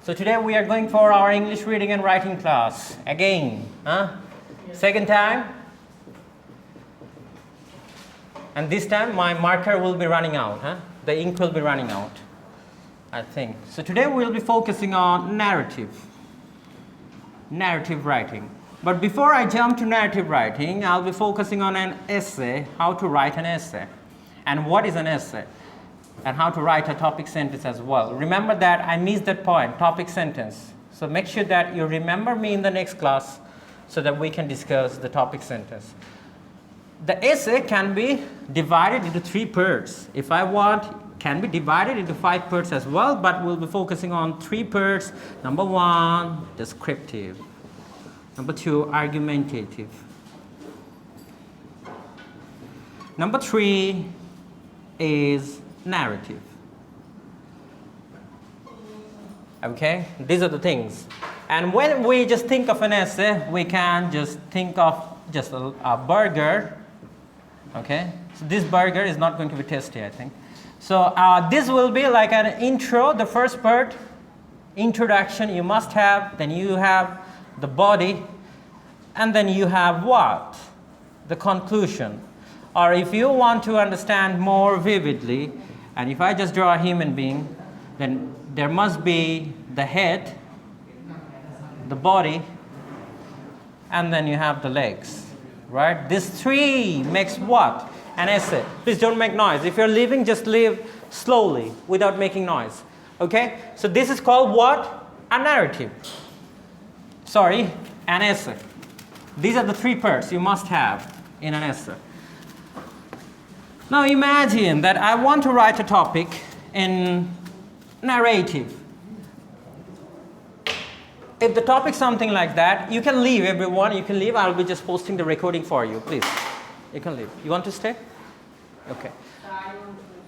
So today we are going for our English reading and writing class. Again, huh? Second time. And this time my marker will be running out, huh? The ink will be running out, I think. So today we'll be focusing on narrative writing. But before I jump to narrative writing, I'll be focusing on an essay, how to write an essay, and what is an essay, and how to write a topic sentence as well. Remember that I missed that point, topic sentence. So make sure that you remember me in the next class so that we can discuss the topic sentence. The essay can be divided into 3 parts. If I want, can be divided into 5 parts as well, but we'll be focusing on 3 parts. Number 1, descriptive. Number 2, argumentative. Number 3 is narrative. Okay, these are the things. And when we just think of an essay, we can just think of just a burger. Okay, so this burger is not going to be tasty, I think. So this will be like an intro, the first part, introduction you must have, then you have the body, and then you have what? The conclusion. Or if you want to understand more vividly, and if I just draw a human being, then there must be the head, the body, and then you have the legs, right? These 3 makes what? An essay. Please don't make noise. If you're leaving, just leave slowly without making noise, okay? So this is called what? A narrative. Sorry, an essay. These are the 3 parts you must have in an essay. Now imagine that I want to write a topic in narrative. If the topic is something like that, you can leave, everyone. You can leave. I'll be just posting the recording for you. Please, you can leave. You want to stay? Okay.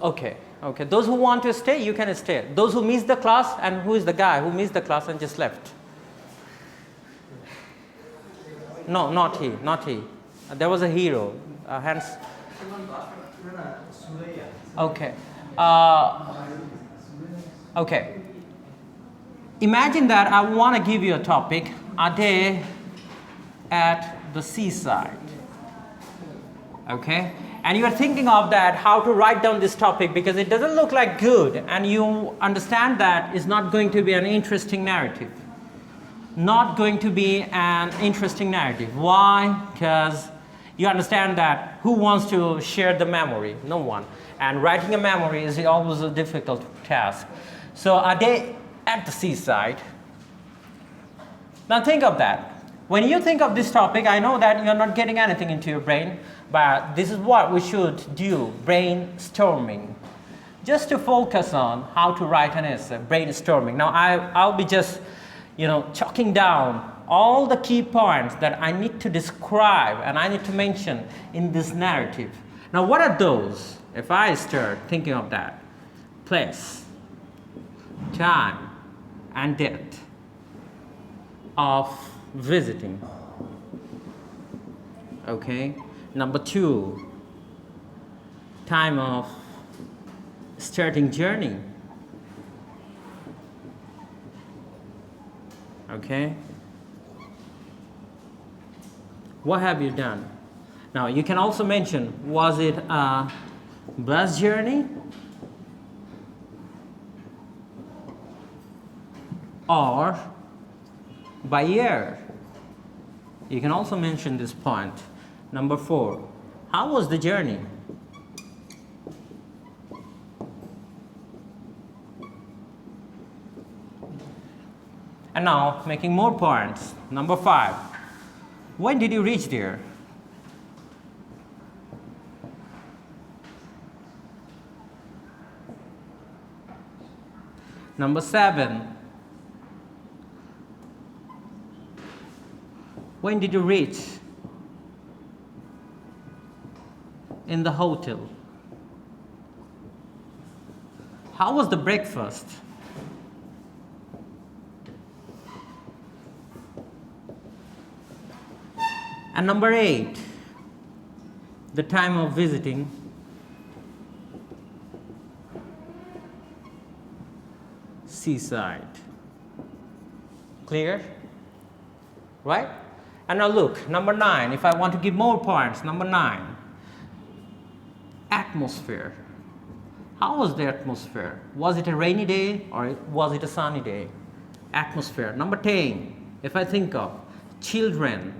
Okay. Okay. Those who want to stay, you can stay. Those who missed the class, and who is the guy who missed the class and just left? No, not he. Not he. There was a hero. Hands. Okay. Okay. Imagine that I want to give you a topic, a day at the seaside. Okay? And you are thinking of that, how to write down this topic because it doesn't look like good, and you understand that it's not going to be an interesting narrative. Not going to be an interesting narrative. Why? Because you understand that who wants to share the memory? No one. And writing a memory is always a difficult task. So a day at the seaside. Now think of that. When you think of this topic, I know that you're not getting anything into your brain, but this is what we should do, brainstorming. Just to focus on how to write an essay, brainstorming. Now I'll be just, chalking down all the key points that I need to describe and I need to mention in this narrative. Now what are those? If I start thinking of that, place, time, and date of visiting. Okay. Number 2, time of starting journey. Okay. What have you done? Now you can also mention, was it a bus journey or by air? You can also mention this point. Number 4, how was the journey? And now making more points. Number 5, when did you reach there? Number 7, when did you reach in the hotel? How was the breakfast? And number 8, the time of visiting. Seaside. Clear? Right? And now look, number 9, if I want to give more points, number 9, atmosphere. How was the atmosphere? Was it a rainy day or was it a sunny day? Atmosphere. Number 10, if I think of children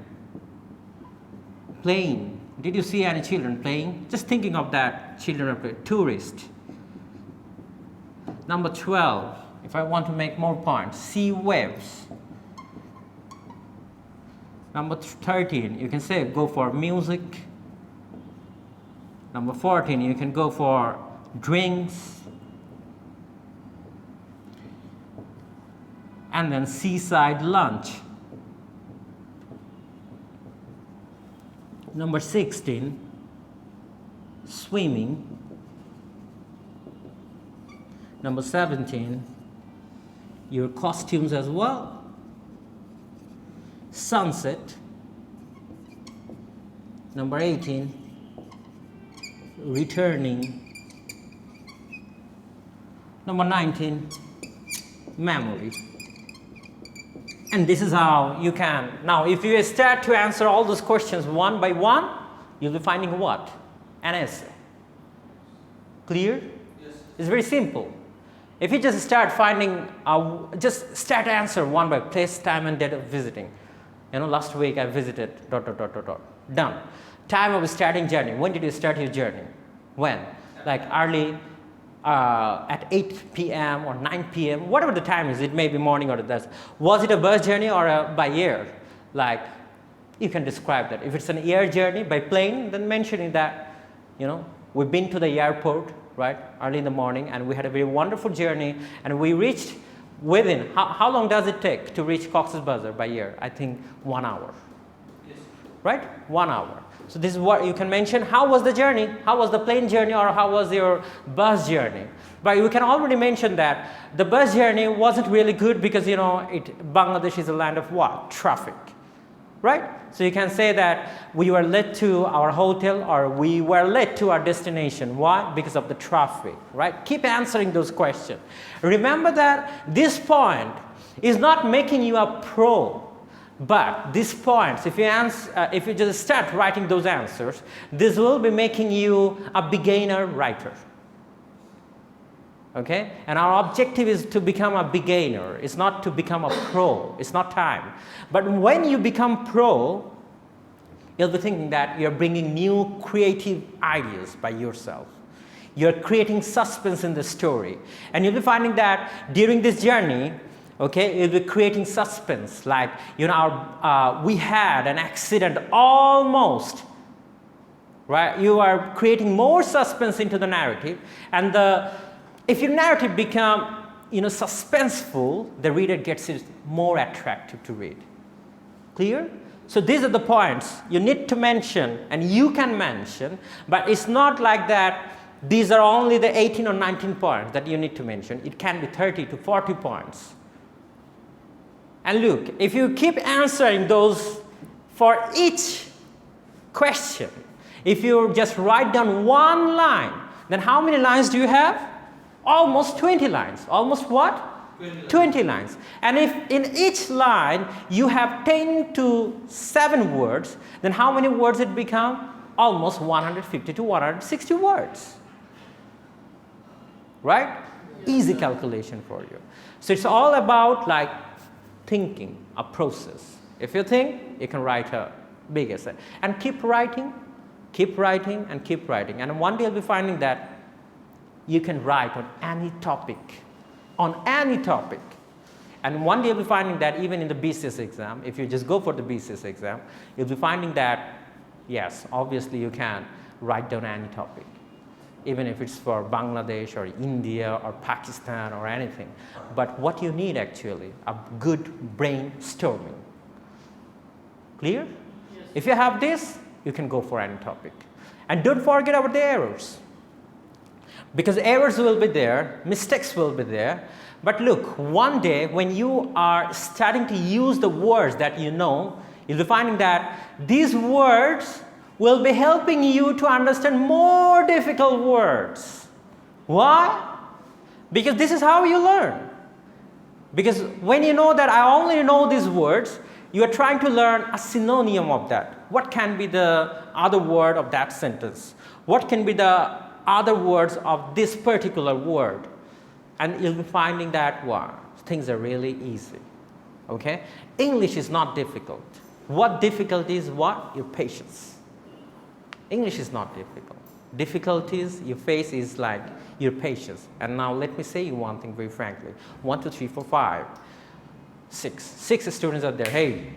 playing. Did you see any children playing? Just thinking of that, children are playing. Tourist. Number 12, if I want to make more points, sea waves. Number 13, you can say go for music. Number 14, you can go for drinks. And then seaside lunch. Number 16, swimming. Number 17, your costumes as well. Sunset. Number 18, returning. Number 19, memory. And this is how you can. Now, if you start to answer all those questions one by one, you'll be finding what? An essay. Clear? Yes. It's very simple. If you just start finding, just start to answer one by place, time, and date of visiting. You know, last week I visited, ... Done. Time of starting journey. When did you start your journey? When? Like early, at 8 p.m. or 9 p.m., whatever the time is, it may be morning or that's. Was it a bus journey or by air? Like, you can describe that. If it's an air journey by plane, then mentioning that, you know, we've been to the airport, right, early in the morning, and we had a very wonderful journey, and we reached within, how long does it take to reach Cox's Bazar by air? I think 1 hour. Yes. Right? 1 hour. So this is what you can mention. How was the journey? How was the plane journey, or how was your bus journey? But you can already mention that the bus journey wasn't really good because, you know, Bangladesh is a land of what? Traffic. Right? So you can say that we were late to our hotel or we were late to our destination. Why? Because of the traffic. Right? Keep answering those questions. Remember that this point is not making you a pro. But these points, if you just start writing those answers, this will be making you a beginner writer. Okay? And our objective is to become a beginner. It's not to become a pro. It's not time. But when you become pro, you'll be thinking that you're bringing new creative ideas by yourself. You're creating suspense in the story. And you'll be finding that during this journey, okay, you'll be creating suspense. Like, you know, we had an accident almost, right? You are creating more suspense into the narrative. And if your narrative become, you know, suspenseful, the reader gets it more attractive to read. Clear? So these are the points you need to mention, and you can mention, but it's not like that these are only the 18 or 19 points that you need to mention. It can be 30 to 40 points. And look, if you keep answering those for each question, if you just write down one line, then how many lines do you have? Almost 20 lines. Almost what? 20 lines. And if in each line you have 10 to 7 words, then how many words it become? Almost 150 to 160 words. Right? Easy calculation for you. So it's all about like thinking, a process. If you think, you can write a big essay. And keep writing, and keep writing. And one day you'll be finding that you can write on any topic. And one day you'll be finding that even in the BCS exam, if you just go for the BCS exam, you'll be finding that, yes, obviously you can write down any topic. Even if it's for Bangladesh or India or Pakistan or anything. But what you need actually, a good brainstorming. Clear? Yes. If you have this, you can go for any topic. And don't forget about the errors. Because errors will be there, mistakes will be there. But look, one day when you are starting to use the words that you know, you'll be finding that these words will be helping you to understand more difficult words. Why? Because this is how you learn. Because when you know that I only know these words, you are trying to learn a synonym of that. What can be the other word of that sentence? What can be the other words of this particular word? And you'll be finding that, wow, things are really easy. Okay? English is not difficult. What difficult is what? Your patience. English is not difficult. Difficulties you face is like your patience. And now let me say you one thing very frankly. 1, 2, 3, 4, 5, 6. 6 students are there. Hey,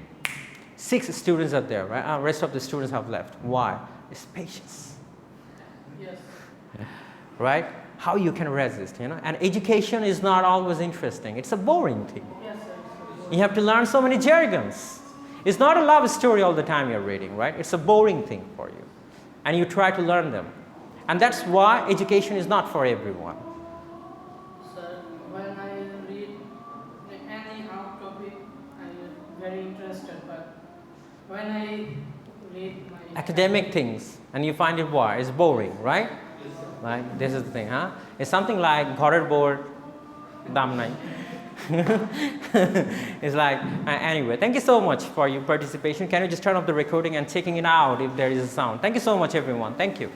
6 students are there, right? Rest of the students have left. Why? It's patience. Yes. Right? How you can resist, you know? And education is not always interesting. It's a boring thing. Yes, sir. You have to learn so many jargons. It's not a love story all the time you're reading, right? It's a boring thing for you. And you try to learn them. And that's why education is not for everyone. Sir, when I read any out topic, I'm very interested. But when I read my Academic things, and you find it what? It's boring, right? Like, this is the thing, huh? It's something like Ghorer board, dam nai. It's like, anyway, thank you so much for your participation. Can you just turn off the recording and checking it out if there is a sound? Thank you so much, everyone. Thank you.